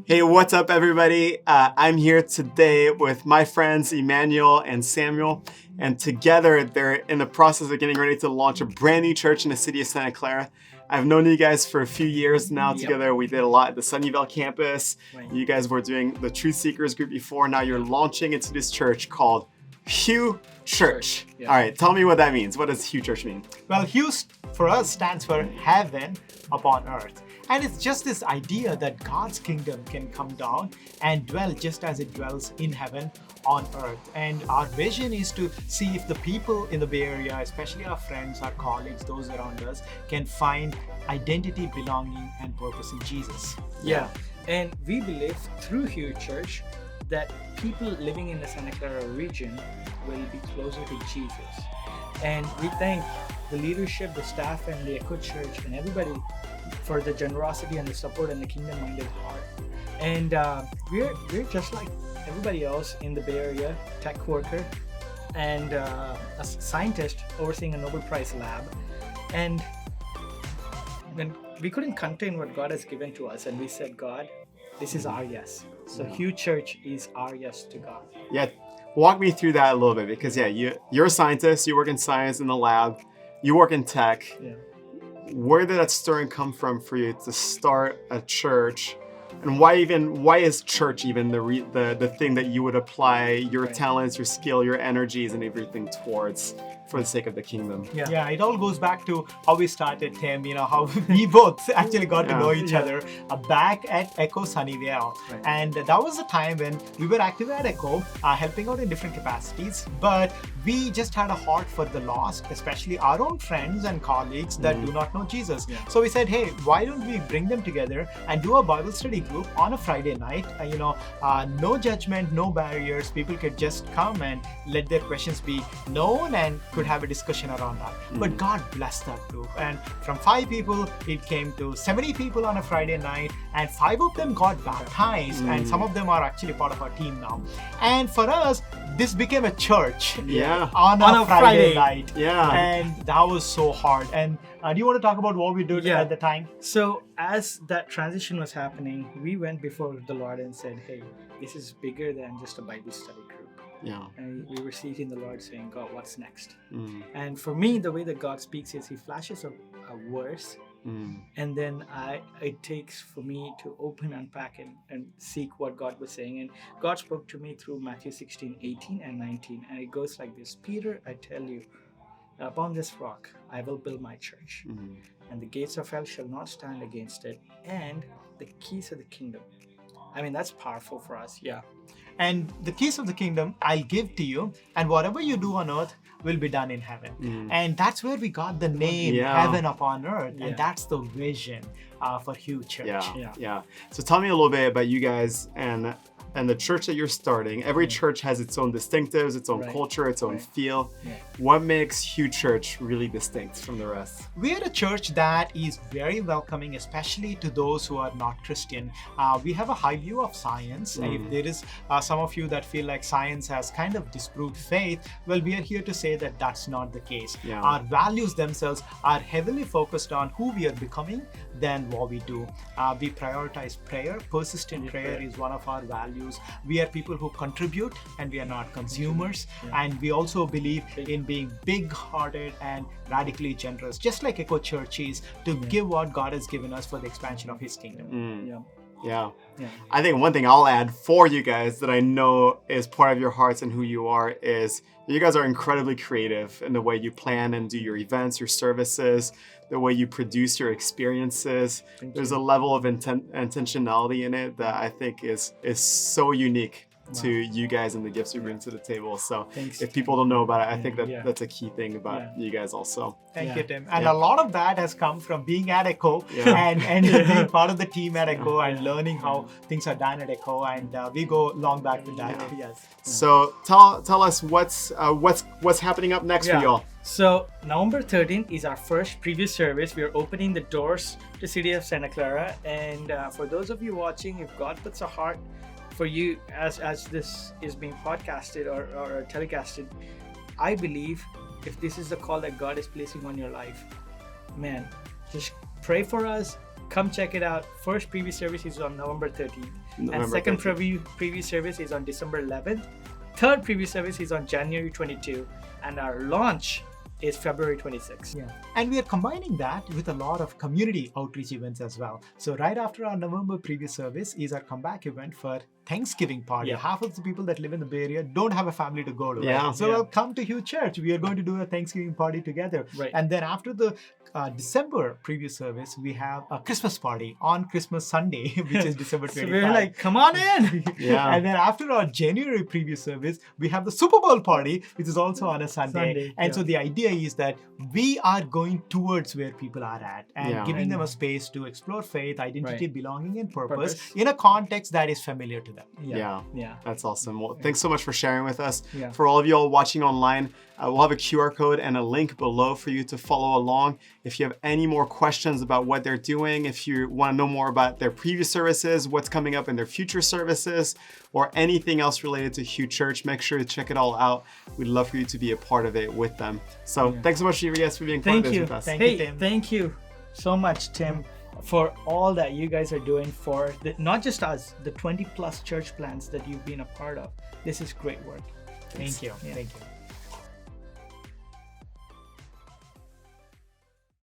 Hey, what's up, everybody? I'm here today with my friends Emmanuel and Samuel, and together they're in the process of getting ready to launch a brand new church in the city of Santa Clara. I've known you guys for a few years now. Together, we did a lot at the Sunnyvale campus. Right. You guys were doing the Truth Seekers group before. Now you're launching into this church called Hue Church. Yeah. All right, tell me what that means. What does Hue Church mean? Well, Hue for us stands for heaven upon earth. And it's just this idea that God's kingdom can come down and dwell just as it dwells in heaven on earth. And our vision is to see if the people in the Bay Area, especially our friends, our colleagues, those around us, can find identity, belonging, and purpose in Jesus. Yeah. And we believe through Hue Church that people living in the Santa Clara region will be closer to Jesus. And we thank the leadership, the staff, and the Echo.Church and everybody for the generosity and the support and the kingdom-minded heart. And we're just like everybody else in the Bay Area, tech worker and a scientist overseeing a Nobel Prize lab. And when we couldn't contain what God has given to us, and we said, God, this is our yes. So Hue Church is our yes to God. Yeah, walk me through that a little bit, because you're a scientist, you work in science in the lab, you work in tech. Yeah. Where did that stirring come from for you to start a church? And why is church even the thing that you would apply your talents, your skill, your energies, and everything towards for the sake of the kingdom? Yeah, it all goes back to how we started, Tim, how we both actually got to know each other back at Echo Sunnyvale. Right. And that was a time when we were active at Echo, helping out in different capacities, but we just had a heart for the lost, especially our own friends and colleagues that do not know Jesus. Yeah. So we said, hey, why don't we bring them together and do a Bible study group on a Friday night? No judgment, no barriers. People could just come and let their questions be known and could have a discussion around that. But God blessed that group. And from 5 people, it came to 70 people on a Friday night, and 5 of them got baptized, and some of them are actually part of our team now. And for us, this became a church on a Friday night. Yeah. And that was so hard. And do you want to talk about what we did at the time? So as that transition was happening, we went before the Lord and said, hey, this is bigger than just a Bible study group. Yeah. And we were seeking the Lord saying, God, what's next? And for me, the way that God speaks is he flashes a verse, and then it takes for me to open, unpack, and seek what God was saying. And God spoke to me through Matthew 16, 18 and 19. And it goes like this: Peter, I tell you, upon this rock I will build my church, and the gates of hell shall not stand against it, and the keys of the kingdom. I mean, that's powerful for us. Yeah. And the keys of the kingdom I'll give to you, and whatever you do on earth will be done in heaven. And that's where we got the name Heaven Upon Earth. And that's the vision for Hue Church. Yeah. So tell me a little bit about you guys and the church that you're starting. Every church has its own distinctives, its own culture, its own feel. What makes Hue Church really distinct from the rest? We are a church that is very welcoming, especially to those who are not Christian. We have a high view of science. If there is some of you that feel like science has kind of disproved faith, well, we are here to say that that's not the case. Our values themselves are heavily focused on who we are becoming than what we do. We prioritize prayer. Persistent prayer is one of our values. We are people who contribute, and we are not consumers. And we also believe in being big-hearted and radically generous, just like Echo.Church is, to give what God has given us for the expansion of His kingdom. Yeah. I think one thing I'll add for you guys that I know is part of your hearts and who you are is you guys are incredibly creative in the way you plan and do your events, your services, the way you produce your experiences. There's a level of intentionality in it that I think is so unique to you guys and the gifts you bring to the table. So if people don't know about it, I think that's a key thing about you guys also. Thank you, Tim. And a lot of that has come from being at Echo and being part of the team at Echo and learning how things are done at Echo. And we go long back with that. So tell us what's happening up next for y'all. So November 13th is our first preview service. We are opening the doors to City of Santa Clara. And for those of you watching, if God puts a heart for you as this is being podcasted or telecasted, I believe if this is the call that God is placing on your life, man, just pray for us, come check it out. First preview service is on November 13th. And November second 13th. preview service is on December 11th. Third preview service is on January 22. And our launch is February 26th. Yeah. And we are combining that with a lot of community outreach events as well. So right after our November preview service is our comeback event for Thanksgiving party. Yeah. Half of the people that live in the Bay Area don't have a family to go to. Yeah. Right? So Yeah. well, come to Hue Church. We are going to do a Thanksgiving party together. Right. And then after the December preview service, we have a Christmas party on Christmas Sunday, which is December 25th. So we're like, come on in. Yeah. And then after our January preview service, we have the Super Bowl party, which is also on a Sunday. And yeah. so the idea is that we are going towards where people are at and Yeah. giving them a space to explore faith, identity, Right. belonging, and purpose Purpose. in a context that is familiar to them. Yeah. That's awesome. Well, thanks so much for sharing with us. Yeah. For all of you all watching online, we'll have a QR code and a link below for you to follow along. If you have any more questions about what they're doing, if you want to know more about their previous services, what's coming up in their future services, or anything else related to Hue Church, make sure to check it all out. We'd love for you to be a part of it with them. So thanks so much to you guys for being part of Thank this you. with us. Thank you, Hey, Tim. thank you so much, Tim, for all that you guys are doing for not just us, the 20 plus church plants that you've been a part of. This is great work. Thank you. Yeah. Thank you.